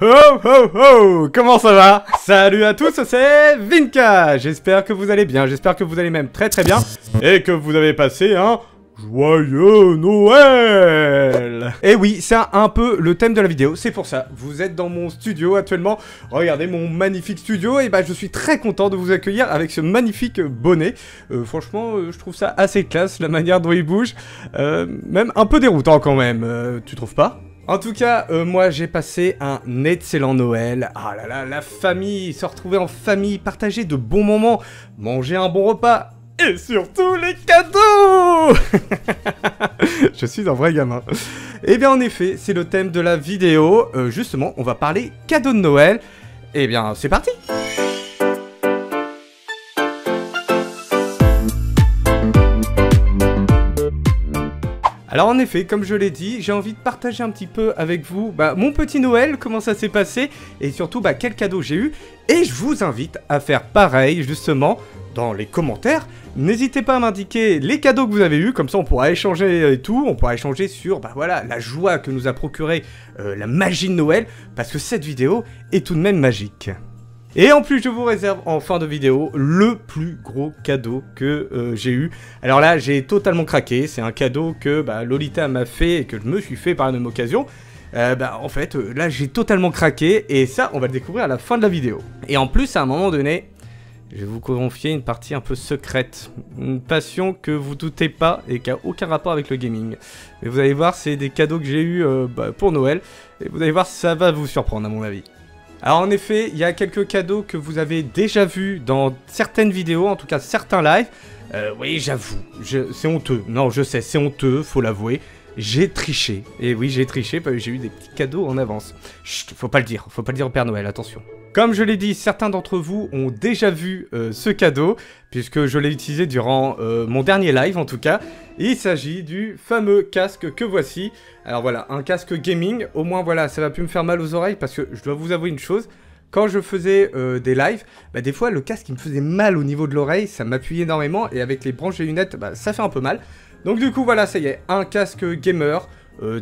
Oh oh oh, comment ça va? Salut à tous, c'est Vinka. J'espère que vous allez bien, j'espère que vous allez même très très bien et que vous avez passé un joyeux Noël. Et oui, c'est un peu le thème de la vidéo, c'est pour ça. Vous êtes dans mon studio actuellement, regardez mon magnifique studio et bah je suis très content de vous accueillir avec ce magnifique bonnet. Franchement, je trouve ça assez classe, la manière dont il bouge, même un peu déroutant quand même, tu trouves pas? En tout cas, moi j'ai passé un excellent Noël. Ah là là, la famille, se retrouver en famille, partager de bons moments, manger un bon repas et surtout les cadeaux. Je suis un vrai gamin. Et bien en effet, c'est le thème de la vidéo. Justement, on va parler cadeaux de Noël. Et bien c'est parti. Alors en effet, comme je l'ai dit, j'ai envie de partager un petit peu avec vous mon petit Noël, comment ça s'est passé, et surtout quel cadeau j'ai eu. Et je vous invite à faire pareil, justement, dans les commentaires. N'hésitez pas à m'indiquer les cadeaux que vous avez eus, comme ça on pourra échanger et tout, on pourra échanger sur voilà, la joie que nous a procuré la magie de Noël, parce que cette vidéo est tout de même magique. Et en plus, je vous réserve en fin de vidéo le plus gros cadeau que j'ai eu. Alors là, j'ai totalement craqué. C'est un cadeau que Lolita m'a fait et que je me suis fait par la même occasion. En fait, là, j'ai totalement craqué. Et ça, on va le découvrir à la fin de la vidéo. Et en plus, à un moment donné, je vais vous confier une partie un peu secrète. Une passion que vous doutez pas et qui a aucun rapport avec le gaming. Mais vous allez voir, c'est des cadeaux que j'ai eu pour Noël. Et vous allez voir, ça va vous surprendre à mon avis. Alors en effet, il y a quelques cadeaux que vous avez déjà vus dans certaines vidéos, en tout cas certains lives. Oui, j'avoue, c'est honteux. Non, je sais, c'est honteux, faut l'avouer. J'ai triché. Et oui, j'ai triché parce que j'ai eu des petits cadeaux en avance. Chut, faut pas le dire au Père Noël, attention. Comme je l'ai dit, certains d'entre vous ont déjà vu ce cadeau, puisque je l'ai utilisé durant mon dernier live en tout cas. Il s'agit du fameux casque que voici. Alors voilà, un casque gaming, au moins voilà, ça va plus me faire mal aux oreilles, parce que je dois vous avouer une chose, quand je faisais des lives, des fois le casque il me faisait mal au niveau de l'oreille, ça m'appuyait énormément, et avec les branches des lunettes, ça fait un peu mal. Donc du coup voilà, ça y est, un casque gamer,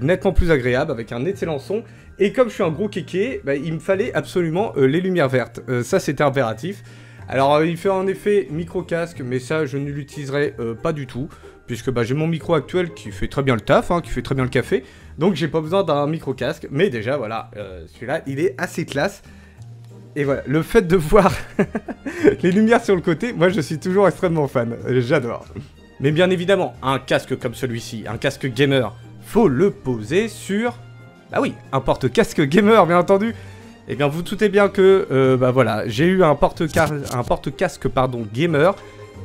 nettement plus agréable, avec un excellent son. Et comme je suis un gros kéké, il me fallait absolument les lumières vertes. Ça, c'était impératif. Alors, il fait en effet micro-casque, mais ça, je ne l'utiliserai pas du tout. Puisque j'ai mon micro actuel qui fait très bien le taf, qui fait très bien le café. Donc, j'ai pas besoin d'un micro-casque. Mais déjà, voilà, celui-là, il est assez classe. Et voilà, le fait de voir les lumières sur le côté, moi, je suis toujours extrêmement fan. J'adore. Mais bien évidemment, un casque comme celui-ci, un casque gamer, faut le poser sur... Bah oui, un porte-casque gamer, bien entendu. Et bien, vous doutez bien que, voilà, j'ai eu un porte-casque, gamer.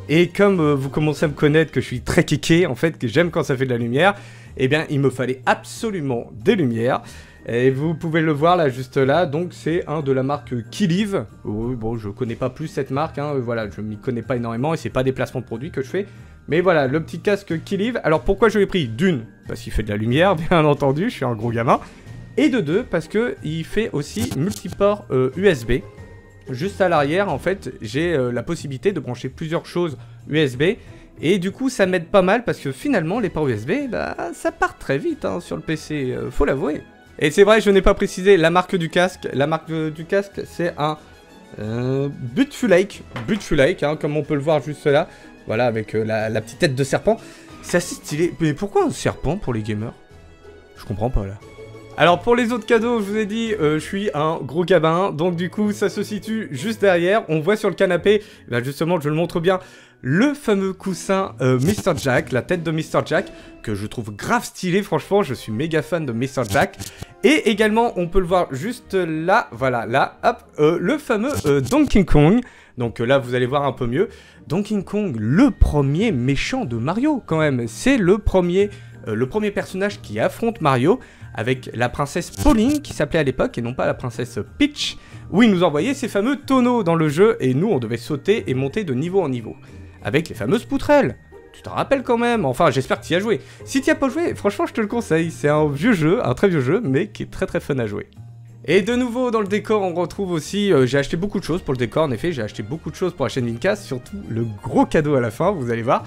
Et comme vous commencez à me connaître que je suis très kéké, en fait, que j'aime quand ça fait de la lumière, et bien, il me fallait absolument des lumières. Et vous pouvez le voir là, juste là, donc c'est un de la marque Kilive. Oui, bon, je connais pas plus cette marque, voilà, je m'y connais pas énormément et c'est pas des placements de produits que je fais. Mais voilà, le petit casque Kilive. Alors pourquoi je l'ai pris? D'une, parce qu'il fait de la lumière, bien entendu, je suis un gros gamin. Et de deux, parce que il fait aussi multiport USB. Juste à l'arrière, en fait, j'ai la possibilité de brancher plusieurs choses USB. Et du coup, ça m'aide pas mal parce que finalement, les ports USB, ça part très vite sur le PC, faut l'avouer. Et c'est vrai, je n'ai pas précisé la marque du casque. La marque du casque, c'est un Butfulake, comme on peut le voir juste là. Voilà, avec la petite tête de serpent. C'est assez stylé. Mais pourquoi un serpent pour les gamers? Je comprends pas là. Alors pour les autres cadeaux, je vous ai dit, je suis un gros gamin. Donc du coup, ça se situe juste derrière. On voit sur le canapé, justement, je le montre bien, le fameux coussin Mr. Jack, la tête de Mr. Jack, que je trouve grave stylé, franchement, je suis méga fan de Mr. Jack. Et également, on peut le voir juste là, voilà, là, hop, le fameux Donkey Kong. Donc là, vous allez voir un peu mieux. Donkey Kong, le premier méchant de Mario, quand même. C'est le premier personnage qui affronte Mario, avec la princesse Pauline, qui s'appelait à l'époque, et non pas la princesse Peach, où il nous envoyait ces fameux tonneaux dans le jeu, et nous, on devait sauter et monter de niveau en niveau. Avec les fameuses poutrelles. Tu t'en rappelles quand même? Enfin, j'espère que tu y as joué. Si tu n'y as pas joué, franchement, je te le conseille. C'est un vieux jeu, un très vieux jeu, mais qui est très très fun à jouer. Et de nouveau, dans le décor, on retrouve aussi... j'ai acheté beaucoup de choses pour le décor, en effet. J'ai acheté beaucoup de choses pour la chaîne Vinka, surtout le gros cadeau à la fin, vous allez voir.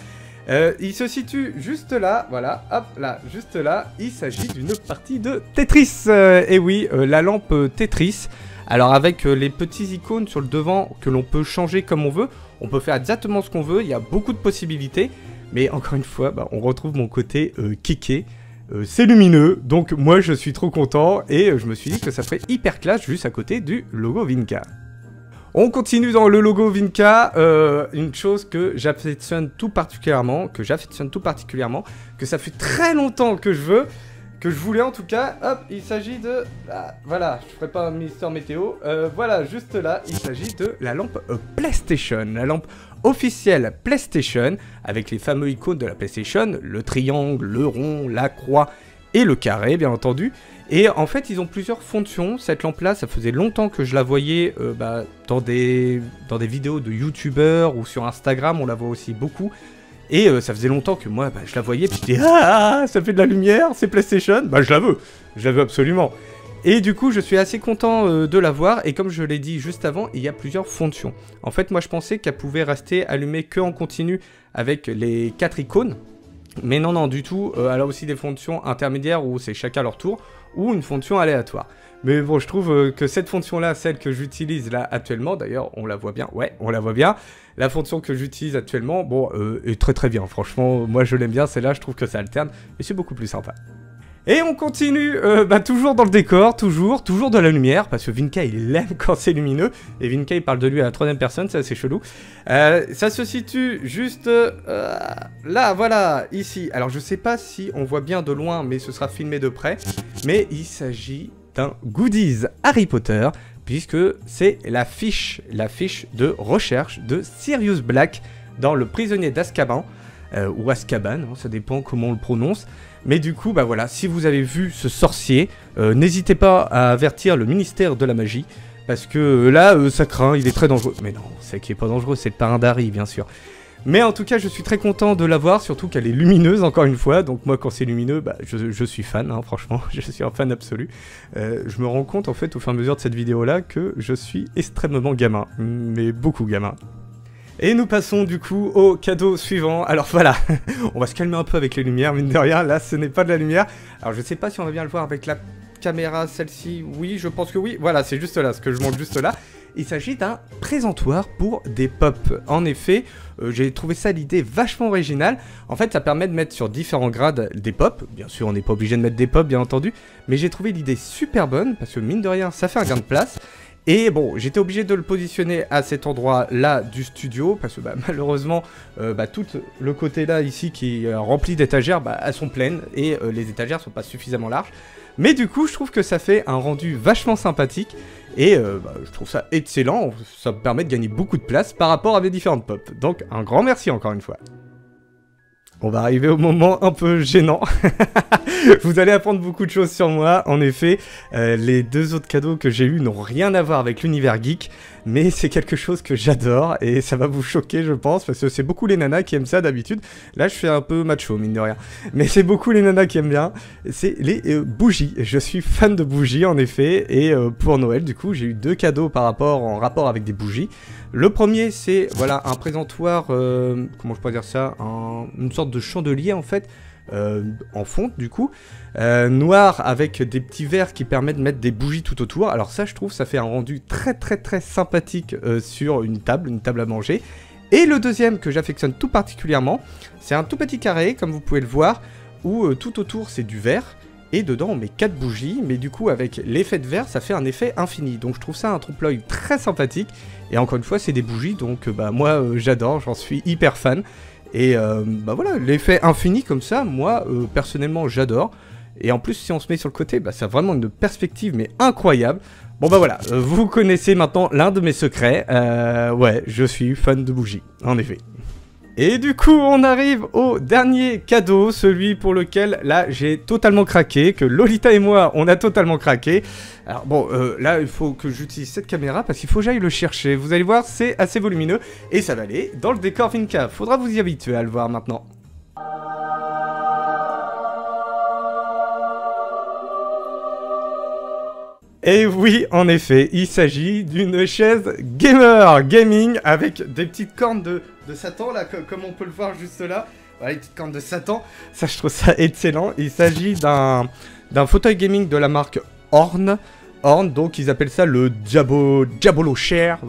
Il se situe juste là, voilà, hop là, juste là. Il s'agit d'une partie de Tetris. Et oui, la lampe Tetris. Alors avec les petits icônes sur le devant que l'on peut changer comme on veut, on peut faire exactement ce qu'on veut, il y a beaucoup de possibilités. Mais encore une fois, bah, on retrouve mon côté kéké. C'est lumineux, donc moi je suis trop content et je me suis dit que ça ferait hyper classe juste à côté du logo Vinca. On continue dans le logo Vinca, une chose que j'affectionne tout particulièrement, que ça fait très longtemps que je voulais en tout cas. Hop, il s'agit de... Ah, voilà, je ferai pas un Mister Météo. Voilà, juste là, il s'agit de la lampe PlayStation, la lampe officielle PlayStation, avec les fameux icônes de la PlayStation, le triangle, le rond, la croix et le carré, bien entendu. Et en fait, ils ont plusieurs fonctions. Cette lampe-là, ça faisait longtemps que je la voyais dans des vidéos de youtubeurs ou sur Instagram, on la voit aussi beaucoup. Et ça faisait longtemps que moi, je la voyais, puis je disais « Ah, ça fait de la lumière, c'est PlayStation !» Bah, je la veux absolument. Et du coup, je suis assez content de la voir, et comme je l'ai dit juste avant, il y a plusieurs fonctions. En fait, moi, je pensais qu'elle pouvait rester allumée que en continu avec les 4 icônes. Mais non, non, du tout, elle a aussi des fonctions intermédiaires où c'est chacun leur tour, ou une fonction aléatoire. Mais bon, je trouve que cette fonction-là, celle que j'utilise là actuellement, d'ailleurs, on la voit bien, ouais, on la voit bien. La fonction que j'utilise actuellement, bon, est très très bien, franchement, moi je l'aime bien, celle-là, je trouve que ça alterne, et c'est beaucoup plus sympa. Et on continue, toujours dans le décor, toujours de la lumière, parce que Vinca il aime quand c'est lumineux, et Vinca il parle de lui à la 3e personne, c'est assez chelou. Ça se situe juste là, voilà, ici. Alors je sais pas si on voit bien de loin, mais ce sera filmé de près, mais il s'agit d'un goodies Harry Potter, puisque c'est la fiche de recherche de Sirius Black dans Le Prisonnier d'Azkaban, ou Azkaban, hein, ça dépend comment on le prononce. Mais du coup, bah voilà, si vous avez vu ce sorcier, n'hésitez pas à avertir le ministère de la magie, parce que là, ça craint, il est très dangereux. Mais non, c'est qu'il est pas dangereux, c'est le parrain d'Harry, bien sûr. Mais en tout cas, je suis très content de la voir, surtout qu'elle est lumineuse, encore une fois. Donc moi, quand c'est lumineux, bah, je suis fan, hein, franchement, je suis un fan absolu. Je me rends compte, en fait, au fur et à mesure de cette vidéo-là, que je suis extrêmement gamin, mais beaucoup gamin. Et nous passons du coup au cadeau suivant. Alors voilà, on va se calmer un peu avec les lumières, mine de rien, là ce n'est pas de la lumière. Alors je sais pas si on va bien le voir avec la caméra, celle-ci, oui, je pense que oui. Voilà, c'est juste là, ce que je montre juste là. Il s'agit d'un présentoir pour des pops. En effet, j'ai trouvé ça l'idée vachement originale. En fait, ça permet de mettre sur différents grades des pops. Bien sûr, on n'est pas obligé de mettre des pops, bien entendu. Mais j'ai trouvé l'idée super bonne, parce que mine de rien, ça fait un gain de place. Et bon, j'étais obligé de le positionner à cet endroit-là du studio, parce que malheureusement, tout le côté-là ici qui est rempli d'étagères, elles sont pleines, et les étagères sont pas suffisamment larges. Mais du coup, je trouve que ça fait un rendu vachement sympathique, et je trouve ça excellent, ça me permet de gagner beaucoup de place par rapport à mes différentes pop. Donc un grand merci encore une fois. On va arriver au moment un peu gênant. Vous allez apprendre beaucoup de choses sur moi. En effet, les 2 autres cadeaux que j'ai eus n'ont rien à voir avec l'univers geek, mais c'est quelque chose que j'adore et ça va vous choquer, je pense, parce que c'est beaucoup les nanas qui aiment ça d'habitude. Là, je fais un peu macho, mine de rien. Mais c'est beaucoup les nanas qui aiment bien. C'est les bougies. Je suis fan de bougies, en effet, et pour Noël, du coup, j'ai eu 2 cadeaux en rapport avec des bougies. Le premier, c'est voilà un présentoir, comment je pourrais dire ça, une sorte de chandelier en fait, en fonte du coup, noir avec des petits verres qui permettent de mettre des bougies tout autour. Alors ça, je trouve, ça fait un rendu très très très sympathique sur une table à manger. Et le deuxième que j'affectionne tout particulièrement, c'est un tout petit carré, comme vous pouvez le voir, où tout autour c'est du verre. Et dedans on met 4 bougies, mais du coup avec l'effet de verre ça fait un effet infini. Donc je trouve ça un trompe-l'œil très sympathique. Et encore une fois c'est des bougies, donc moi j'adore, j'en suis hyper fan. Et voilà, l'effet infini comme ça, moi personnellement j'adore. Et en plus si on se met sur le côté, ça a vraiment une perspective mais incroyable. Bon voilà, vous connaissez maintenant l'un de mes secrets. Ouais, je suis fan de bougies, en effet. Et du coup, on arrive au dernier cadeau, celui pour lequel, là, j'ai totalement craqué, que Lolita et moi, on a totalement craqué. Alors bon, là, il faut que j'utilise cette caméra, parce qu'il faut que j'aille le chercher. Vous allez voir, c'est assez volumineux, et ça va aller dans le décor Vinca. Faudra vous y habituer à le voir maintenant. Et oui, en effet, il s'agit d'une chaise gaming avec des petites cornes de Satan, là, comme on peut le voir juste là. Voilà, les petites cornes de Satan. Ça, je trouve ça excellent. Il s'agit d'un fauteuil gaming de la marque Horn. Horn, donc ils appellent ça le Diabolo Chair.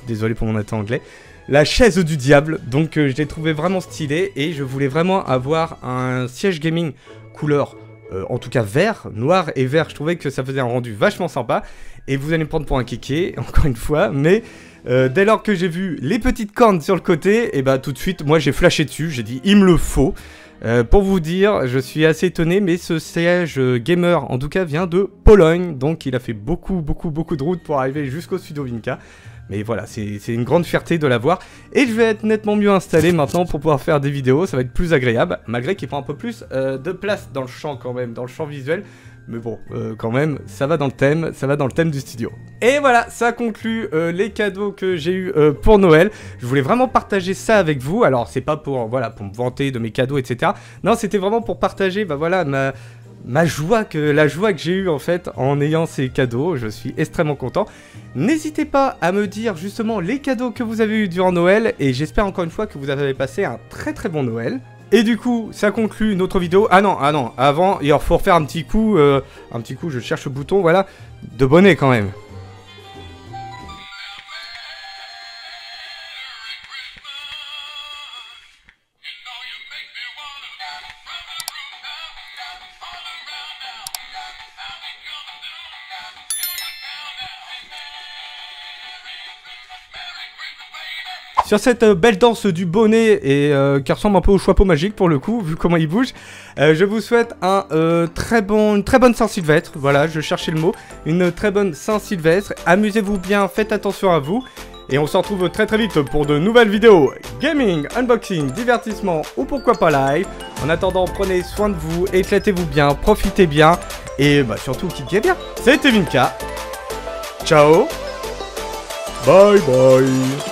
Désolé pour mon accent anglais. La chaise du diable. Donc je l'ai trouvé vraiment stylé. Et je voulais vraiment avoir un siège gaming couleur, en tout cas vert, noir et vert. Je trouvais que ça faisait un rendu vachement sympa. Et vous allez me prendre pour un kéké, encore une fois. Mais dès lors que j'ai vu les petites cornes sur le côté, et bah tout de suite, moi j'ai flashé dessus. J'ai dit, il me le faut. Pour vous dire, je suis assez étonné, mais ce siège gamer, en tout cas, vient de Pologne. Donc il a fait beaucoup de route pour arriver jusqu'au studio Vinka. Mais voilà, c'est une grande fierté de l'avoir. Et je vais être nettement mieux installé maintenant pour pouvoir faire des vidéos. Ça va être plus agréable, malgré qu'il prend un peu plus de place dans le champ quand même, dans le champ visuel. Mais bon, quand même, ça va dans le thème du studio. Et voilà, ça conclut les cadeaux que j'ai eu pour Noël. Je voulais vraiment partager ça avec vous. Alors, c'est pas pour, voilà, pour me vanter de mes cadeaux, etc. Non, c'était vraiment pour partager, bah voilà, la joie que j'ai eue en fait en ayant ces cadeaux. Je suis extrêmement content. N'hésitez pas à me dire justement les cadeaux que vous avez eu durant Noël. Et j'espère encore une fois que vous avez passé un très bon Noël. Et du coup, ça conclut notre vidéo. Ah non, avant, il faut refaire un petit coup, je cherche le bouton, voilà, de bonnet quand même. Sur cette belle danse du bonnet et qui ressemble un peu au chapeau magique pour le coup, vu comment il bouge, je vous souhaite une très bonne Saint-Sylvestre. Voilà, je cherchais le mot. Une très bonne Saint-Sylvestre. Amusez-vous bien, faites attention à vous. Et on se retrouve très vite pour de nouvelles vidéos gaming, unboxing, divertissement ou pourquoi pas live. En attendant, prenez soin de vous, éclatez-vous bien, profitez bien et bah, surtout kickez bien. C'était Vinka. Ciao. Bye bye.